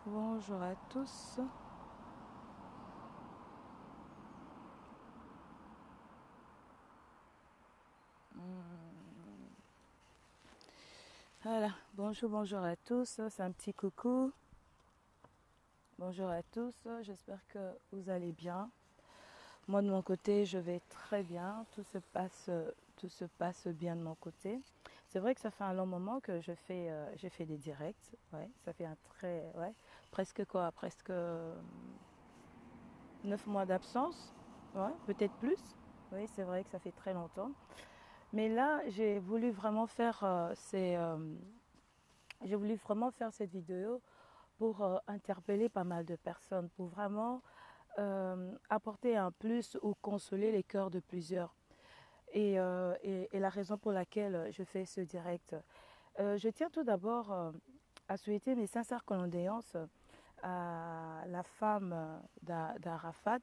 Bonjour à tous. Voilà, bonjour à tous. C'est un petit coucou. Bonjour à tous. J'espère que vous allez bien. Moi de mon côté, je vais très bien. Tout se passe bien de mon côté. C'est vrai que ça fait un long moment que j'ai fait des directs. Ouais, ça fait presque quoi, presque 9 mois d'absence. Ouais, peut-être plus. Oui, c'est vrai que ça fait très longtemps. Mais là, j'ai voulu vraiment faire cette vidéo pour interpeller pas mal de personnes, pour vraiment apporter un plus ou consoler les cœurs de plusieurs. Et la raison pour laquelle je fais ce direct. Je tiens tout d'abord à souhaiter mes sincères condoléances à la femme d'Arafat,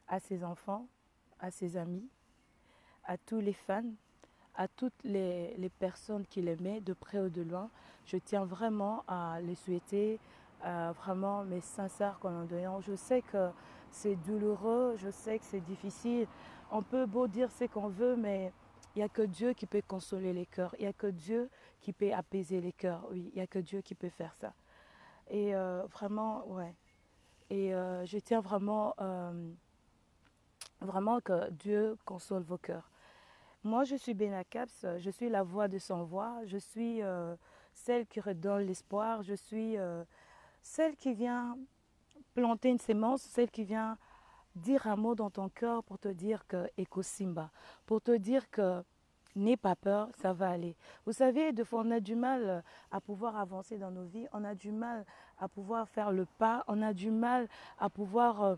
à ses enfants, à ses amis, à tous les fans, à toutes les personnes qui l'aimaient de près ou de loin. Je tiens vraiment à les souhaiter vraiment mes sincères condoléances. Je sais que c'est douloureux, je sais que c'est difficile. On peut beau dire ce qu'on veut, mais il n'y a que Dieu qui peut consoler les cœurs. Il n'y a que Dieu qui peut apaiser les cœurs. Oui, il n'y a que Dieu qui peut faire ça. Et vraiment, ouais. Et je tiens vraiment que Dieu console vos cœurs. Moi, je suis Bena Caps, je suis la voix de sans voix, je suis celle qui redonne l'espoir, je suis celle qui vient planter une sémence, celle qui vient dire un mot dans ton cœur pour te dire que Eko Simba, pour te dire que n'aie pas peur, ça va aller. Vous savez, des fois on a du mal à pouvoir avancer dans nos vies, on a du mal à pouvoir faire le pas, on a du mal à pouvoir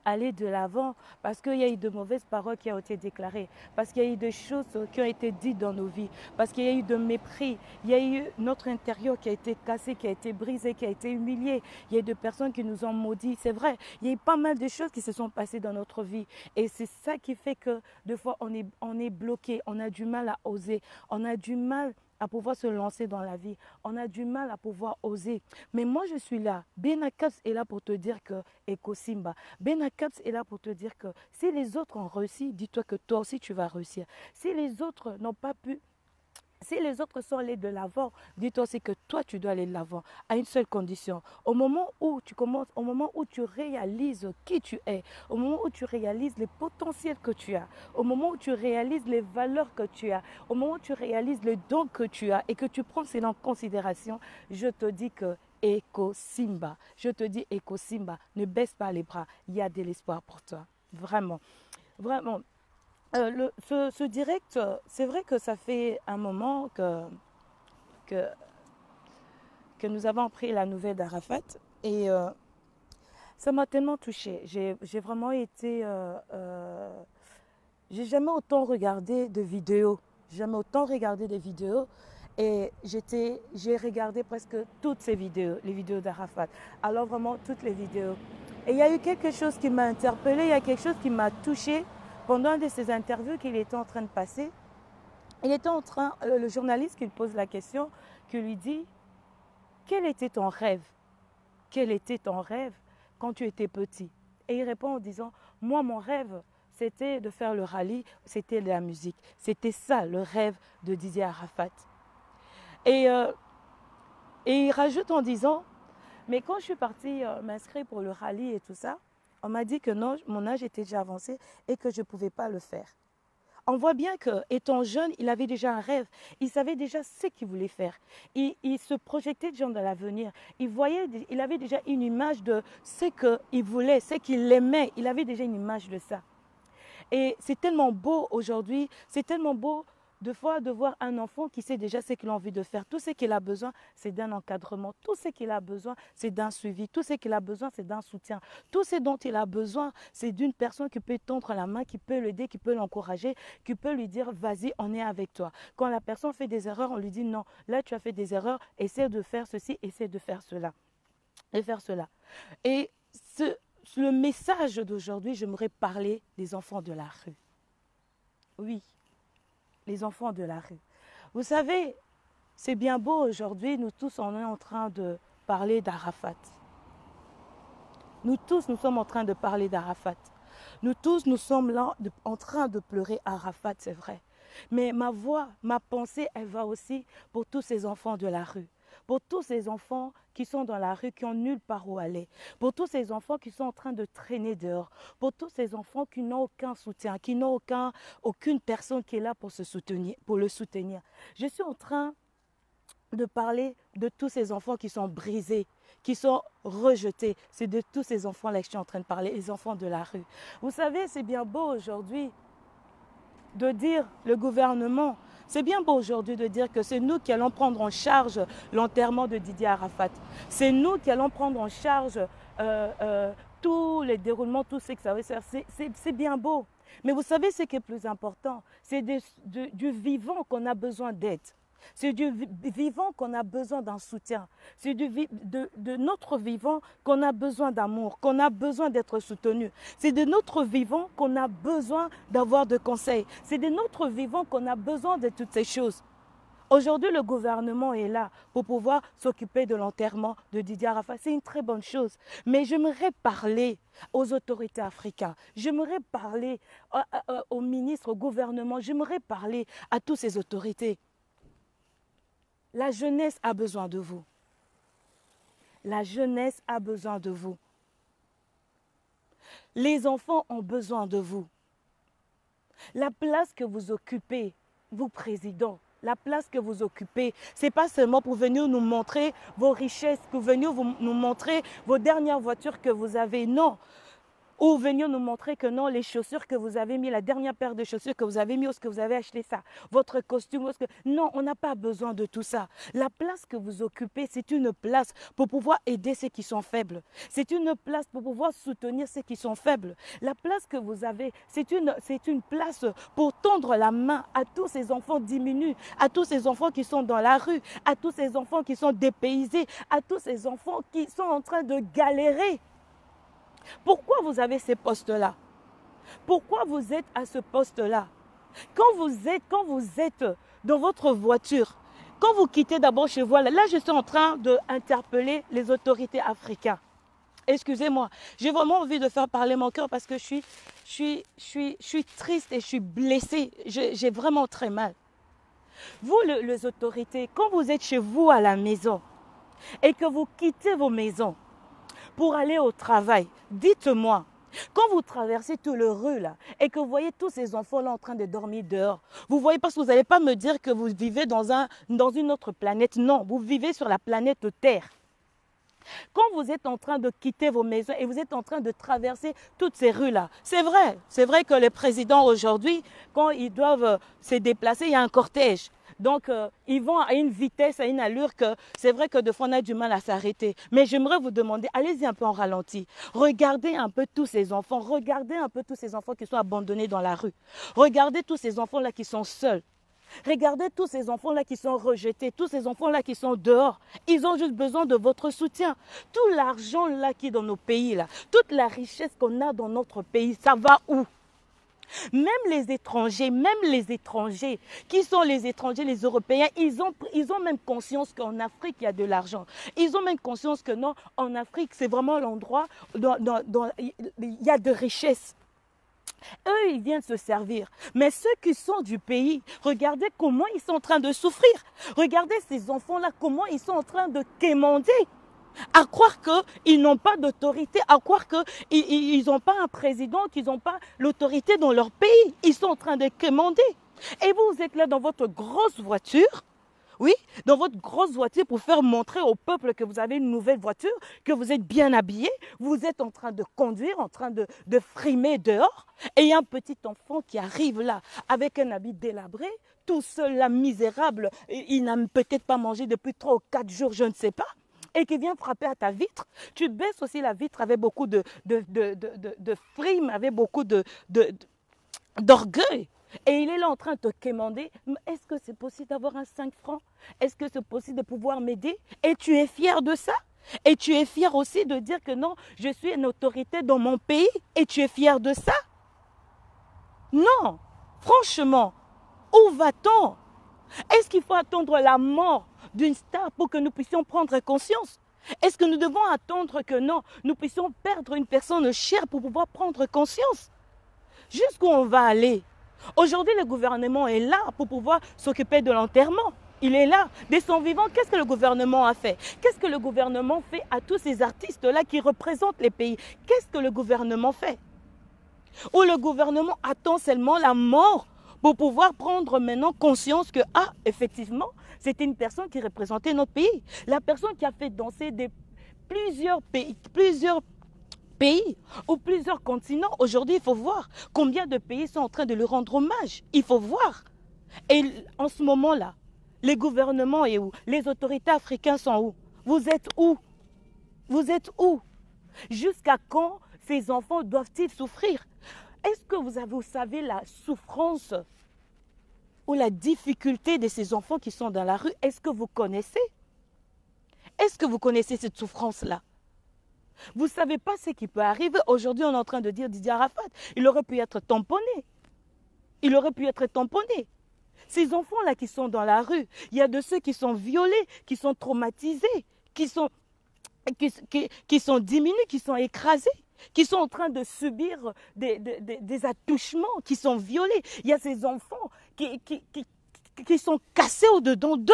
aller de l'avant parce qu'il y a eu de mauvaises paroles qui ont été déclarées, parce qu'il y a eu des choses qui ont été dites dans nos vies, parce qu'il y a eu de mépris, il y a eu notre intérieur qui a été cassé, qui a été brisé, qui a été humilié, il y a eu des personnes qui nous ont maudits, c'est vrai, il y a eu pas mal de choses qui se sont passées dans notre vie et c'est ça qui fait que des fois on est bloqué, on a du mal à oser, on a du mal à pouvoir se lancer dans la vie. On a du mal à pouvoir oser. Mais moi, je suis là. Benakaps est là pour te dire que Eko Simba. Benakaps est là pour te dire que si les autres ont réussi, dis-toi que toi aussi tu vas réussir. Si les autres n'ont pas pu, si les autres sont allés de l'avant, dis-toi aussi que toi tu dois aller de l'avant à une seule condition. Au moment où tu commences, au moment où tu réalises qui tu es, au moment où tu réalises les potentiels que tu as, au moment où tu réalises les valeurs que tu as, au moment où tu réalises le don que tu as et que tu prends cela en considération, je te dis que Eko Simba, je te dis Eko Simba, ne baisse pas les bras, il y a de l'espoir pour toi. Vraiment, vraiment. Ce direct, c'est vrai que ça fait un moment que, que nous avons pris la nouvelle d'Arafat et ça m'a tellement touchée. J'ai vraiment été... j'ai jamais autant regardé de vidéos. Jamais autant regardé de vidéos. Et j'ai regardé presque toutes ces vidéos, les vidéos d'Arafat. Alors vraiment toutes les vidéos. Et il y a eu quelque chose qui m'a interpellée, il y a quelque chose qui m'a touchée pendant une de ces interviews qu'il était en train de passer. Il était en train, le journaliste qui lui pose la question, qui lui dit, quel était ton rêve? Quel était ton rêve quand tu étais petit? Et il répond en disant, moi mon rêve, c'était de faire le rallye, c'était de la musique. C'était ça le rêve de Didier Arafat. Et, euh, et il rajoute en disant, mais quand je suis partie m'inscrire pour le rallye et tout ça, on m'a dit que non, mon âge était déjà avancé et que je ne pouvais pas le faire. On voit bien que, étant jeune, il avait déjà un rêve. Il savait déjà ce qu'il voulait faire. Il se projetait déjà dans l'avenir. Il avait déjà une image de ce qu'il voulait, ce qu'il aimait. Il avait déjà une image de ça. Et c'est tellement beau aujourd'hui, c'est tellement beau de fois de voir un enfant qui sait déjà ce qu'il a envie de faire. Tout ce qu'il a besoin, c'est d'un encadrement. Tout ce qu'il a besoin, c'est d'un suivi. Tout ce qu'il a besoin, c'est d'un soutien. Tout ce dont il a besoin, c'est d'une personne qui peut tendre la main, qui peut l'aider, qui peut l'encourager, qui peut lui dire, vas-y, on est avec toi. Quand la personne fait des erreurs, on lui dit, non, là tu as fait des erreurs, essaie de faire ceci, essaie de faire cela. Et faire cela. Et ce, le message d'aujourd'hui, j'aimerais parler des enfants de la rue. Oui, les enfants de la rue. Vous savez, c'est bien beau aujourd'hui, nous tous on est en train parler d'Arafat. Nous tous, nous sommes en train de parler d'Arafat. Nous tous, nous sommes là en train de pleurer Arafat, c'est vrai. Mais ma voix, ma pensée, elle va aussi pour tous ces enfants de la rue. Pour tous ces enfants qui sont dans la rue, qui n'ont nulle part où aller. Pour tous ces enfants qui sont en train de traîner dehors. Pour tous ces enfants qui n'ont aucun soutien, qui n'ont aucune personne qui est là pour le soutenir. Je suis en train de parler de tous ces enfants qui sont brisés, qui sont rejetés. C'est de tous ces enfants-là que je suis en train de parler, les enfants de la rue. Vous savez, c'est bien beau aujourd'hui de dire le gouvernement, c'est bien beau aujourd'hui de dire que c'est nous qui allons prendre en charge l'enterrement de Didier Arafat. C'est nous qui allons prendre en charge tous les déroulements, tout ce que ça veut faire. C'est bien beau. Mais vous savez ce qui est plus important, c'est du vivant qu'on a besoin d'aide. C'est du vivant qu'on a besoin d'un soutien. C'est de notre vivant qu'on a besoin d'amour, qu'on a besoin d'être soutenu. C'est de notre vivant qu'on a besoin d'avoir de conseils. C'est de notre vivant qu'on a besoin de toutes ces choses. Aujourd'hui, le gouvernement est là pour pouvoir s'occuper de l'enterrement de Didier Arafat. C'est une très bonne chose. Mais j'aimerais parler aux autorités africaines. J'aimerais parler aux ministres, au gouvernement. J'aimerais parler à toutes ces autorités. La jeunesse a besoin de vous. La jeunesse a besoin de vous. Les enfants ont besoin de vous. La place que vous occupez, vous président, la place que vous occupez, ce n'est pas seulement pour venir nous montrer vos richesses, pour venir nous montrer vos dernières voitures que vous avez. Non. Ou venir nous montrer que non, les chaussures que vous avez mis, la dernière paire de chaussures que vous avez mis, où est-ce que vous avez acheté ça, votre costume, non, on n'a pas besoin de tout ça. La place que vous occupez, c'est une place pour pouvoir aider ceux qui sont faibles. C'est une place pour pouvoir soutenir ceux qui sont faibles. La place que vous avez, c'est une place pour tendre la main à tous ces enfants diminués, à tous ces enfants qui sont dans la rue, à tous ces enfants qui sont dépaysés, à tous ces enfants qui sont en train de galérer. Pourquoi vous avez ces postes-là? Pourquoi vous êtes à ce poste-là? Quand vous êtes dans votre voiture, quand vous quittez d'abord chez vous, là je suis en train d'interpeller les autorités africaines. Excusez-moi, j'ai vraiment envie de faire parler mon cœur parce que je suis triste et je suis blessée. J'ai vraiment très mal. Vous, les autorités, quand vous êtes chez vous à la maison et que vous quittez vos maisons, pour aller au travail, dites-moi, quand vous traversez tout le rue là et que vous voyez tous ces enfants là en train de dormir dehors, vous voyez, parce que vous n'allez pas me dire que vous vivez dans une autre planète. Non, vous vivez sur la planète Terre. Quand vous êtes en train de quitter vos maisons et vous êtes en train de traverser toutes ces rues-là, c'est vrai que les présidents aujourd'hui, quand ils doivent se déplacer, il y a un cortège. Donc, ils vont à une vitesse, à une allure que c'est vrai que de fois on a du mal à s'arrêter. Mais j'aimerais vous demander, allez-y un peu en ralenti. Regardez un peu tous ces enfants. Regardez un peu tous ces enfants qui sont abandonnés dans la rue. Regardez tous ces enfants-là qui sont seuls. Regardez tous ces enfants-là qui sont rejetés, tous ces enfants-là qui sont dehors. Ils ont juste besoin de votre soutien. Tout l'argent là qui est dans nos pays, là, toute la richesse qu'on a dans notre pays, ça va où? Même les étrangers, qui sont les étrangers, les Européens, ils ont même conscience qu'en Afrique, il y a de l'argent. Ils ont même conscience que non, en Afrique, c'est vraiment l'endroit où il y a de richesse. Eux, ils viennent se servir. Mais ceux qui sont du pays, regardez comment ils sont en train de souffrir. Regardez ces enfants-là, comment ils sont en train de quémander. À croire qu'ils n'ont pas d'autorité, à croire qu'ils n'ont pas un président, qu'ils n'ont pas l'autorité dans leur pays. Ils sont en train de quémander. Et vous êtes là dans votre grosse voiture, oui, dans votre grosse voiture pour faire montrer au peuple que vous avez une nouvelle voiture, que vous êtes bien habillé, vous êtes en train de conduire, en train de frimer dehors. Et il y a un petit enfant qui arrive là avec un habit délabré, tout seul là, misérable, il n'a peut-être pas mangé depuis 3 ou 4 jours, je ne sais pas. Et qui vient frapper à ta vitre, tu baisses aussi la vitre avec beaucoup de frime, avec beaucoup d'orgueil. Et il est là en train de te quémander. Est-ce que c'est possible d'avoir un 5 francs? Est-ce que c'est possible de pouvoir m'aider? Et tu es fier de ça? Et tu es fier aussi de dire que non, je suis une autorité dans mon pays? Et tu es fier de ça? Non, franchement, où va-t-on? Est-ce qu'il faut attendre la mort d'une star pour que nous puissions prendre conscience? Est-ce que nous devons attendre que non, nous puissions perdre une personne chère pour pouvoir prendre conscience? Jusqu'où on va aller? Aujourd'hui, le gouvernement est là pour pouvoir s'occuper de l'enterrement. Il est là. Dès son vivant, qu'est-ce que le gouvernement a fait? Qu'est-ce que le gouvernement fait à tous ces artistes-là qui représentent les pays? Qu'est-ce que le gouvernement fait? Ou le gouvernement attend seulement la mort pour pouvoir prendre maintenant conscience que, ah, effectivement, c'était une personne qui représentait notre pays. La personne qui a fait danser plusieurs pays ou plusieurs continents. Aujourd'hui, il faut voir combien de pays sont en train de lui rendre hommage. Il faut voir. Et en ce moment-là, les gouvernements sont où? Les autorités africaines sont où? Vous êtes où? Vous êtes où? Jusqu'à quand ces enfants doivent-ils souffrir? Est-ce que vous savez la souffrance ou la difficulté de ces enfants qui sont dans la rue? Est-ce que vous connaissez? Est-ce que vous connaissez cette souffrance-là? Vous ne savez pas ce qui peut arriver. Aujourd'hui, on est en train de dire Didier Arafat, il aurait pu être tamponné. Il aurait pu être tamponné. Ces enfants-là qui sont dans la rue, il y a de ceux qui sont violés, qui sont traumatisés, qui sont diminués, qui sont écrasés, qui sont en train de subir des attouchements, qui sont violés. Il y a ces enfants qui sont cassés au-dedans d'eux.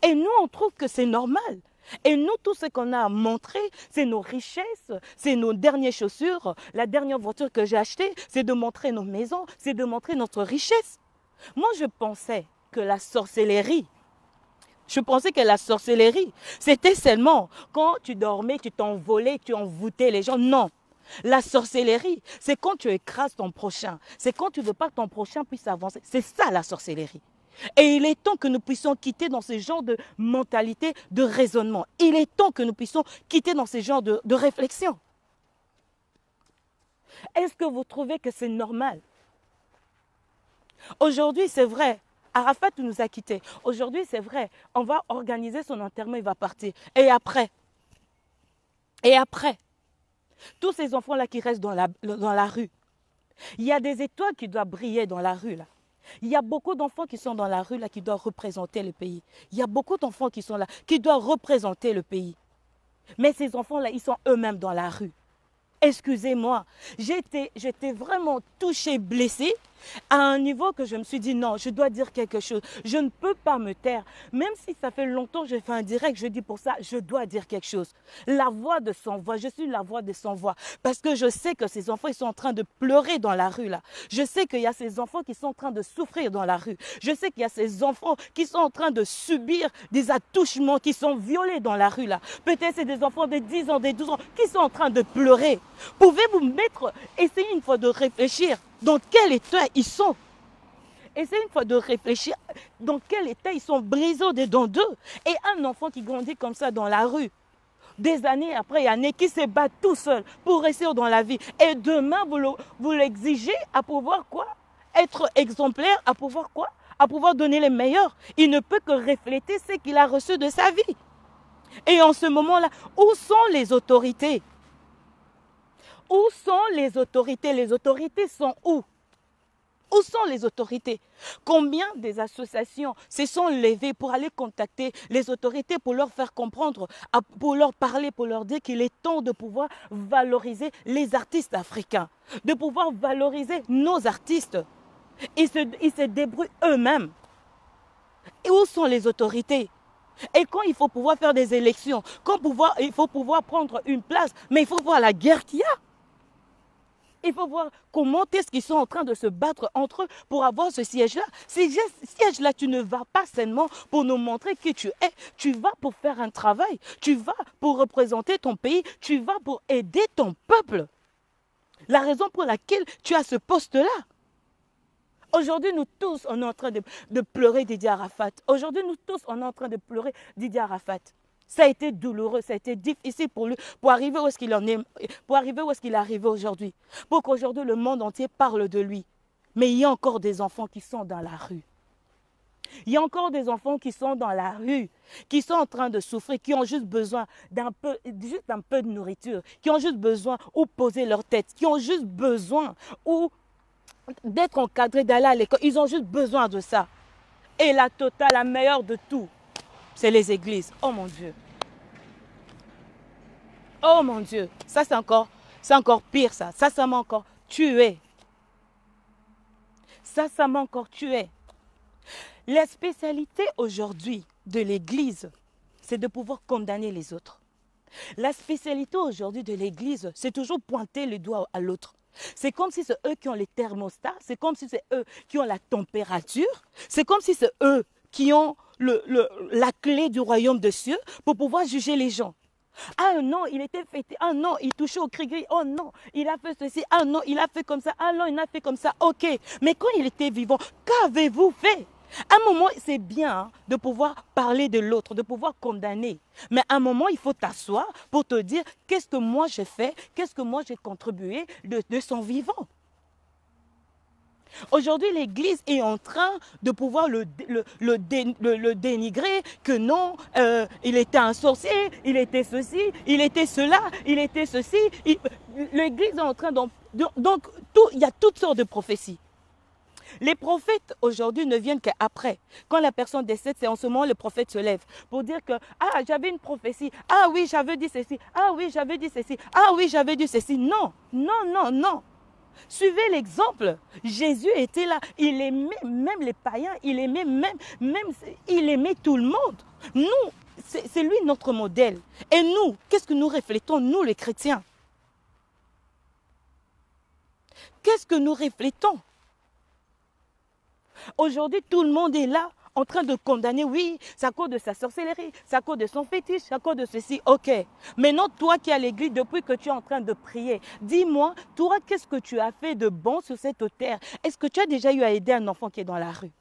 Et nous, on trouve que c'est normal. Et nous, tout ce qu'on a à montrer, c'est nos richesses, c'est nos dernières chaussures. La dernière voiture que j'ai achetée, c'est de montrer nos maisons, c'est de montrer notre richesse. Moi, je pensais que la sorcellerie, c'était seulement quand tu dormais, tu t'envolais, tu envoûtais les gens. Non. La sorcellerie, c'est quand tu écrases ton prochain. C'est quand tu ne veux pas que ton prochain puisse avancer. C'est ça la sorcellerie. Et il est temps que nous puissions quitter dans ce genre de mentalité, de raisonnement. Il est temps que nous puissions quitter dans ce genre de réflexion. Est-ce que vous trouvez que c'est normal? Aujourd'hui, c'est vrai, Arafat nous a quittés. Aujourd'hui, c'est vrai, on va organiser son enterrement, il va partir. Et après, tous ces enfants-là qui restent dans la rue, il y a des étoiles qui doivent briller dans la rue, là. Il y a beaucoup d'enfants qui sont dans la rue, là, qui doivent représenter le pays. Il y a beaucoup d'enfants qui sont là, qui doivent représenter le pays. Mais ces enfants-là, ils sont eux-mêmes dans la rue. Excusez-moi, j'étais vraiment touchée, blessée, à un niveau que je me suis dit non, je dois dire quelque chose. Je ne peux pas me taire. Même si ça fait longtemps que j'ai fait un direct, je dis pour ça, je dois dire quelque chose. La voix de sans voix, je suis la voix de sans voix. Parce que je sais que ces enfants, ils sont en train de pleurer dans la rue là. Je sais qu'il y a ces enfants qui sont en train de souffrir dans la rue. Je sais qu'il y a ces enfants qui sont en train de subir des attouchements, qui sont violés dans la rue là. Peut-être c'est des enfants de 10 ans, de 12 ans, qui sont en train de pleurer. Pouvez-vous essayer une fois de réfléchir dans quel état ils sont? Essayez une fois de réfléchir dans quel état ils sont brisés au-dedans d'eux. Et un enfant qui grandit comme ça dans la rue, des années après années, qui se bat tout seul pour réussir dans la vie. Et demain, vous l'exigez à pouvoir quoi? Être exemplaire, à pouvoir quoi? À pouvoir donner les meilleurs. Il ne peut que refléter ce qu'il a reçu de sa vie. Et en ce moment-là, où sont les autorités? Où sont les autorités? Les autorités sont où? Où sont les autorités? Combien des associations se sont levées pour aller contacter les autorités pour leur faire comprendre, pour leur parler, pour leur dire qu'il est temps de pouvoir valoriser les artistes africains, de pouvoir valoriser nos artistes. Ils se débrouillent eux-mêmes. Et où sont les autorités? Et quand il faut pouvoir faire des élections, quand il faut pouvoir prendre une place, mais il faut voir la guerre qu'il y a. Il faut voir comment est-ce qu'ils sont en train de se battre entre eux pour avoir ce siège-là. Ce siège-là, tu ne vas pas seulement pour nous montrer qui tu es. Tu vas pour faire un travail. Tu vas pour représenter ton pays. Tu vas pour aider ton peuple. La raison pour laquelle tu as ce poste-là. Aujourd'hui, nous tous, on est en train de pleurer Didier Arafat. Aujourd'hui, nous tous, on est en train de pleurer Didier Arafat. Ça a été douloureux, ça a été difficile pour lui, pour arriver où est-ce qu'il en est, pour arriver où est-ce qu'il est arrivé aujourd'hui. Pour qu'aujourd'hui, le monde entier parle de lui. Mais il y a encore des enfants qui sont dans la rue. Il y a encore des enfants qui sont dans la rue, qui sont en train de souffrir, qui ont juste besoin d'un peu de nourriture, qui ont juste besoin où poser leur tête, qui ont juste besoin où d'être encadrés, d'aller à l'école. Ils ont juste besoin de ça. Et la totale, la meilleure de tout, c'est les églises. Oh mon Dieu. Oh mon Dieu, ça c'est encore pire ça. Ça m'a encore tué. Ça m'a encore tué. La spécialité aujourd'hui de l'Église, c'est de pouvoir condamner les autres. La spécialité aujourd'hui de l'Église, c'est toujours pointer le doigt à l'autre. C'est comme si c'est eux qui ont les thermostats, c'est comme si c'est eux qui ont la température, c'est comme si c'est eux qui ont la clé du royaume de cieux pour pouvoir juger les gens. Ah non, il était fêté. Ah non, il touchait au cri-gris. Oh non, il a fait ceci. Ah non, il a fait comme ça. Ah non, il a fait comme ça. Ok. Mais quand il était vivant, qu'avez-vous fait? À un moment, c'est bien hein, de pouvoir parler de l'autre, de pouvoir condamner. Mais à un moment, il faut t'asseoir pour te dire qu'est-ce que moi j'ai fait, qu'est-ce que moi j'ai contribué de son vivant. Aujourd'hui, l'Église est en train de pouvoir le dénigrer, que non, il était un sorcier, il était ceci, il était cela, il était ceci. L'Église est en train donc il y a toutes sortes de prophéties. Les prophètes aujourd'hui ne viennent qu'après. Quand la personne décède, c'est en ce moment le prophète se lève pour dire que « Ah, j'avais une prophétie. Ah oui, j'avais dit ceci. Ah oui, j'avais dit ceci. Ah oui, j'avais dit ceci. » Non, non, non, non. Suivez l'exemple. Jésus était là. Il aimait même les païens. Il aimait il aimait tout le monde. Nous, c'est lui notre modèle. Et nous, qu'est-ce que nous reflétons, nous les chrétiens? Qu'est-ce que nous reflétons? Aujourd'hui, tout le monde est là en train de condamner, oui, c'est à cause de sa sorcellerie, c'est à cause de son fétiche, c'est à cause de ceci, ok. Maintenant, toi qui es à l'église, depuis que tu es en train de prier, dis-moi, toi, qu'est-ce que tu as fait de bon sur cette terre? Est-ce que tu as déjà eu à aider un enfant qui est dans la rue?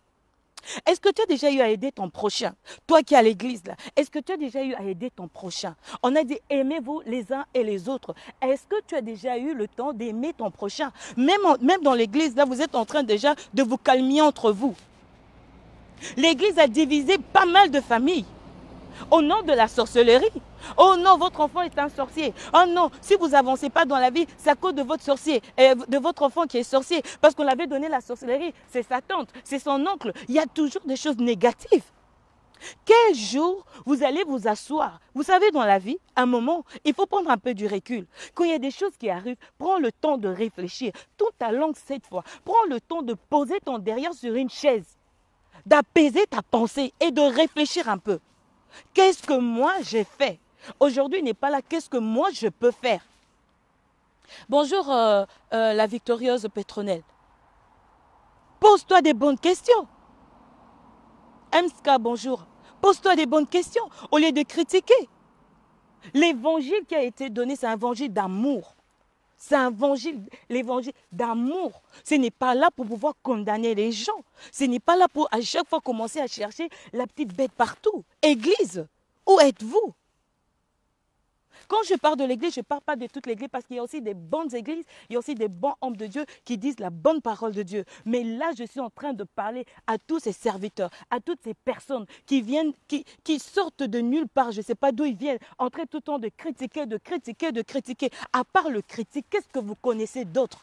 Est-ce que tu as déjà eu à aider ton prochain? Toi qui es à l'église, là, est-ce que tu as déjà eu à aider ton prochain? On a dit, aimez-vous les uns et les autres. Est-ce que tu as déjà eu le temps d'aimer ton prochain? Même dans l'église, là, vous êtes en train déjà de vous calmer entre vous. L'église a divisé pas mal de familles au nom de la sorcellerie. Oh non, votre enfant est un sorcier. Oh non, si vous n'avancez pas dans la vie, c'est à cause de votre sorcier, de votre enfant qui est sorcier. Parce qu'on l'avait donné la sorcellerie. C'est sa tante, c'est son oncle. Il y a toujours des choses négatives. Quel jour vous allez vous asseoir? Vous savez, dans la vie, à un moment, il faut prendre un peu du recul. Quand il y a des choses qui arrivent, prends le temps de réfléchir. Tourne ta langue cette fois. Prends le temps de poser ton derrière sur une chaise, d'apaiser ta pensée et de réfléchir un peu. Qu'est-ce que moi j'ai fait? Aujourd'hui n'est pas là, qu'est-ce que moi je peux faire? Bonjour la victorieuse Pétronelle. Pose-toi des bonnes questions. Emska, bonjour. Pose-toi des bonnes questions au lieu de critiquer. L'évangile qui a été donné, c'est un évangile d'amour. C'est un évangile, l'évangile d'amour. Ce n'est pas là pour pouvoir condamner les gens. Ce n'est pas là pour à chaque fois commencer à chercher la petite bête partout. Église, où êtes-vous? Quand je parle de l'église, je ne parle pas de toute l'église parce qu'il y a aussi des bonnes églises, il y a aussi des bons hommes de Dieu qui disent la bonne parole de Dieu. Mais là, je suis en train de parler à tous ces serviteurs, à toutes ces personnes qui viennent, qui sortent de nulle part, je ne sais pas d'où ils viennent, en train tout le temps de critiquer, de critiquer, de critiquer. À part le critique, qu'est-ce que vous connaissez d'autre?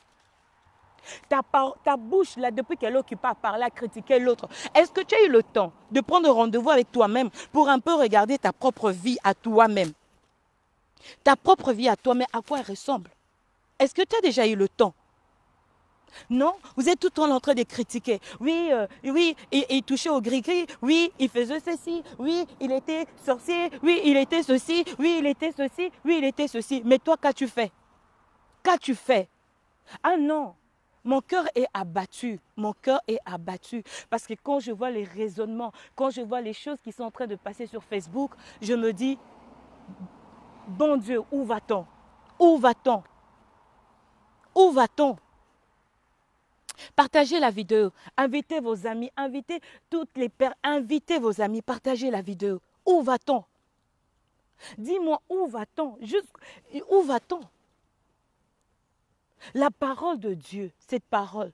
Ta bouche, là, depuis qu'elle est occupée à parler, à critiquer l'autre, est-ce que tu as eu le temps de prendre rendez-vous avec toi-même pour un peu regarder ta propre vie à toi-même? Ta propre vie à toi, mais à quoi elle ressemble? Est-ce que tu as déjà eu le temps? Non, vous êtes tout le temps en train de critiquer. Oui, oui, il touchait au gris-gris. Oui, il faisait ceci. Oui, il était sorcier. Oui, il était ceci. Oui, il était ceci. Oui, il était ceci. Mais toi, qu'as-tu fait? Qu'as-tu fait? Ah non, mon cœur est abattu. Mon cœur est abattu. Parce que quand je vois les raisonnements, quand je vois les choses qui sont en train de passer sur Facebook, je me dis, bon Dieu, où va-t-on? Où va-t-on? Où va-t-on? Partagez la vidéo, invitez vos amis, invitez toutes les pères, invitez vos amis, partagez la vidéo. Où va-t-on? Dis-moi, où va-t-on? Où va-t-on? La parole de Dieu, cette parole,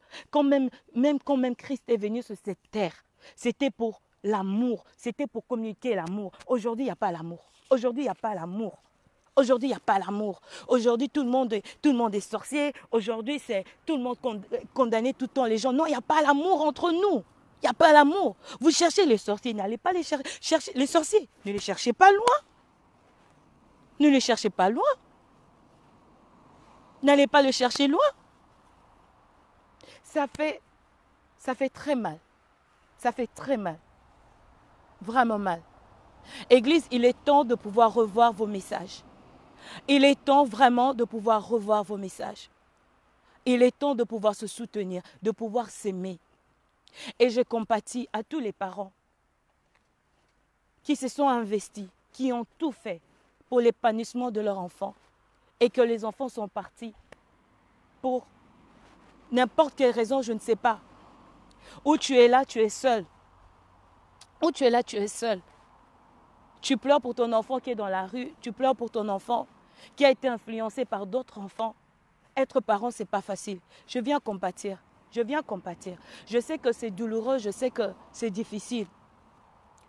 même quand Christ est venu sur cette terre, c'était pour l'amour, c'était pour communiquer l'amour. Aujourd'hui, il n'y a pas l'amour. Aujourd'hui, il n'y a pas l'amour. Aujourd'hui, il n'y a pas l'amour. Aujourd'hui, tout le monde est sorcier. Aujourd'hui, c'est tout le monde condamné tout le temps les gens. Non, il n'y a pas l'amour entre nous. Il n'y a pas l'amour. Vous cherchez les sorciers, n'allez pas les chercher les sorciers. Ne les cherchez pas loin. Ne les cherchez pas loin. N'allez pas le chercher loin. Ça fait très mal. Ça fait très mal. Vraiment mal. Église, il est temps de pouvoir revoir vos messages. Il est temps vraiment de pouvoir revoir vos messages. Il est temps de pouvoir se soutenir, de pouvoir s'aimer. Et je compatis à tous les parents qui se sont investis, qui ont tout fait pour l'épanouissement de leurs enfants et que les enfants sont partis pour n'importe quelle raison, je ne sais pas. Ou tu es là, tu es seul. Ou tu es là, tu es seul. Tu pleures pour ton enfant qui est dans la rue, tu pleures pour ton enfant qui a été influencé par d'autres enfants. Être parent, ce n'est pas facile. Je viens compatir. Je viens compatir. Je sais que c'est douloureux, je sais que c'est difficile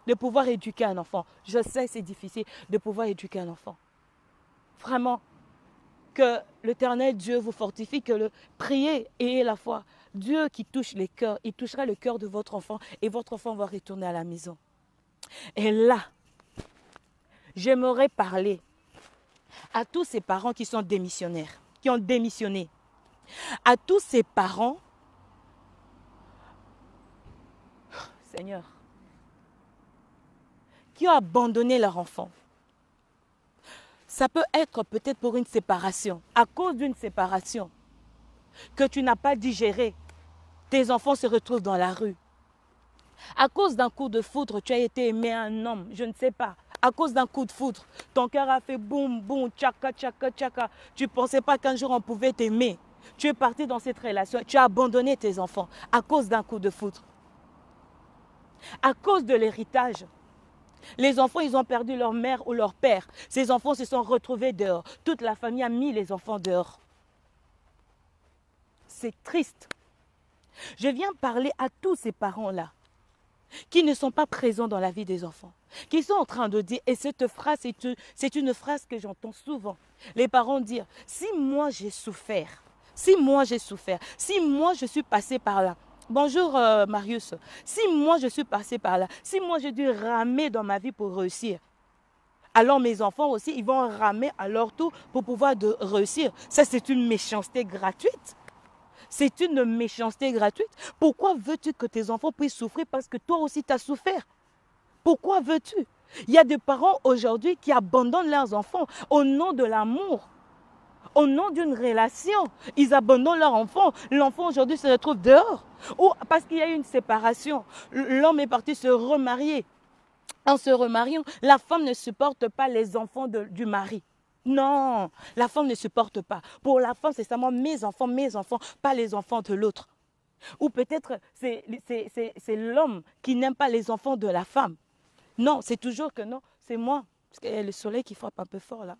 de pouvoir éduquer un enfant. Je sais que c'est difficile de pouvoir éduquer un enfant. Vraiment, que l'Éternel Dieu vous fortifie, que le prier et la foi. Dieu qui touche les cœurs, il touchera le cœur de votre enfant et votre enfant va retourner à la maison. Et là, j'aimerais parler à tous ces parents qui sont démissionnaires, qui ont démissionné. À tous ces parents, Seigneur, qui ont abandonné leur enfant. Ça peut être peut-être pour une séparation, à cause d'une séparation que tu n'as pas digérée. Tes enfants se retrouvent dans la rue. À cause d'un coup de foudre, tu as été aimé un homme, je ne sais pas. À cause d'un coup de foudre, ton cœur a fait boum, boum, tchaka, tchaka, tchaka. Tu ne pensais pas qu'un jour on pouvait t'aimer. Tu es parti dans cette relation, tu as abandonné tes enfants à cause d'un coup de foudre. À cause de l'héritage. Les enfants, ils ont perdu leur mère ou leur père. Ces enfants se sont retrouvés dehors. Toute la famille a mis les enfants dehors. C'est triste. Je viens parler à tous ces parents-là qui ne sont pas présents dans la vie des enfants, qui sont en train de dire, et cette phrase, c'est une phrase que j'entends souvent, les parents dire, si moi j'ai souffert, si moi je suis passé par là, bonjour Marius, si moi je suis passé par là, si moi j'ai dû ramer dans ma vie pour réussir, alors mes enfants aussi, ils vont ramer à leur tour pour pouvoir réussir. Ça, c'est une méchanceté gratuite. C'est une méchanceté gratuite. Pourquoi veux-tu que tes enfants puissent souffrir parce que toi aussi tu as souffert? Pourquoi veux-tu? Il y a des parents aujourd'hui qui abandonnent leurs enfants au nom de l'amour, au nom d'une relation. Ils abandonnent leur enfant. L'enfant aujourd'hui se retrouve dehors. Ou parce qu'il y a eu une séparation. L'homme est parti se remarier. En se remariant, la femme ne supporte pas les enfants du mari. Non, la femme ne supporte pas. Pour la femme, c'est seulement mes enfants, pas les enfants de l'autre. Ou peut-être c'est l'homme qui n'aime pas les enfants de la femme. Non, c'est toujours que non, c'est moi. Parce qu'il y a le soleil qui frappe un peu fort là.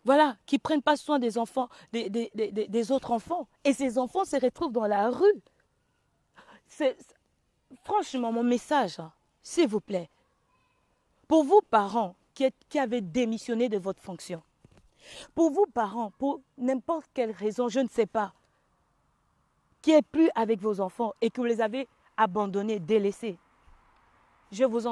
Voilà, qui ne prennent pas soin des enfants, des autres enfants. Et ces enfants se retrouvent dans la rue. Franchement, mon message, hein, s'il vous plaît, pour vous parents qui avez démissionné de votre fonction, pour vous parents, pour n'importe quelle raison, je ne sais pas, qui n'est plus avec vos enfants et que vous les avez abandonnés, délaissés, je vous en